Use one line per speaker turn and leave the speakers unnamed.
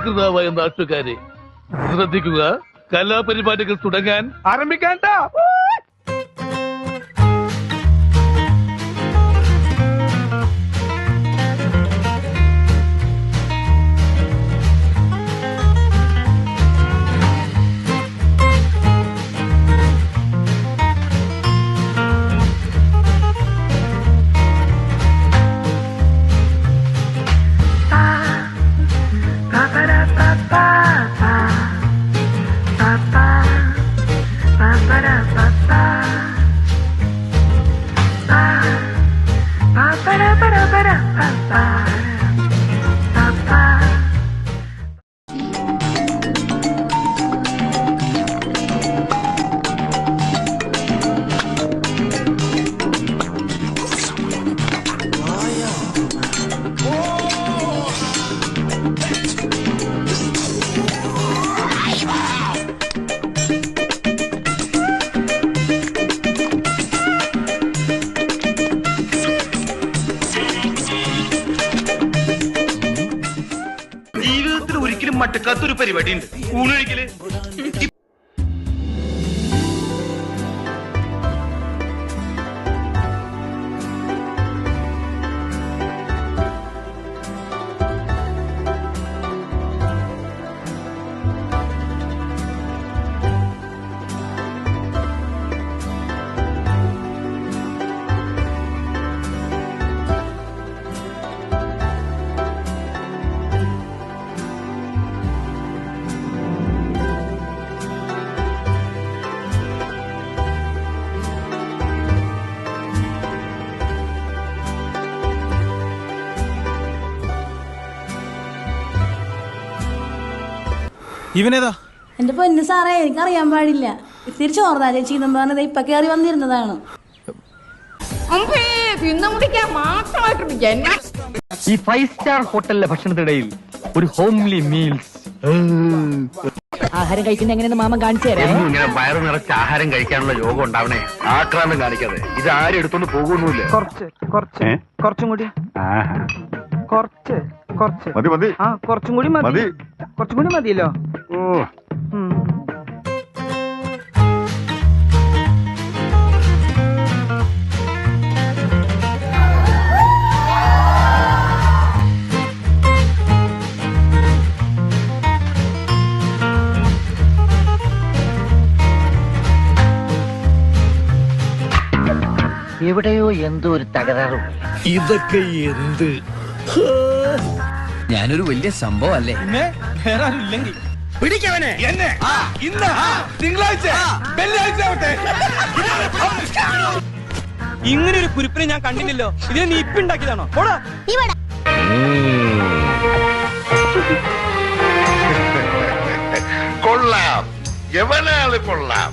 സഹൃദാവായ നാട്ടുകാരെ ശ്രദ്ധിക്കുക, കലാപരിപാടികൾ തുടങ്ങാൻ ആരംഭിക്കാൻ.
ജീവിതത്തിൽ ഒരിക്കലും മട്ടക്കാത്തൊരു പരിപാടി ഉണ്ട്, ഊണൊഴിക്കല്.
ഇവനേതാ?
എന്റെ പൊന്നു സാറേ, എനിക്കറിയാൻ പാടില്ല. തിരിച്ചു ഓർത്താ ചേച്ചി എന്ന് പറഞ്ഞത് ഇപ്പൊ കയറി വന്നിരുന്നതാണ്.
ഈ 5 സ്റ്റാർ ഹോട്ടലിലെ ഭക്ഷണത്തിനിടയിൽ ഒരു ഹോംലി മീൽസ്.
ആഹാരം കഴിക്കുന്ന എങ്ങനെയെന്ന് മാമൻ കാണിച്ചു തരാം.
ഇങ്ങനെ വയറു നിറച്ച് ആഹാരം കഴിക്കാനുള്ള യോഗം ഉണ്ടാവണേ. ആക്രാന്തം കാണിക്കാതെ. ഇത് ആരും എടുത്തോണ്ട് പോകുന്നില്ല.
കുറച്ചും കൂടി കുറച്ചും കൂടി മതി. കുറച്ചും കൂടി മതിയല്ലോ.
എവിടെയോ എന്തോ ഒരു തകരാറും.
ഇതൊക്കെ എന്ത്?
ഞാനൊരു വലിയ സംഭവം അല്ലേ? വേറെ ആരും ഇല്ലെങ്കിൽ പിടിക്കവനെ എന്നെ. ഇന്ന് തിങ്കളാഴ്ച വെള്ളിയാഴ്ച ആവട്ടെ. ഇങ്ങനെ ഒരു കുരിപ്പിനെ ഞാൻ കണ്ടില്ലല്ലോ. ഇതിനെ നീ ഇപ്പൊ ഉണ്ടാക്കിയതാണോ?
കൊള്ളാം, എവനാള് കൊള്ളാം.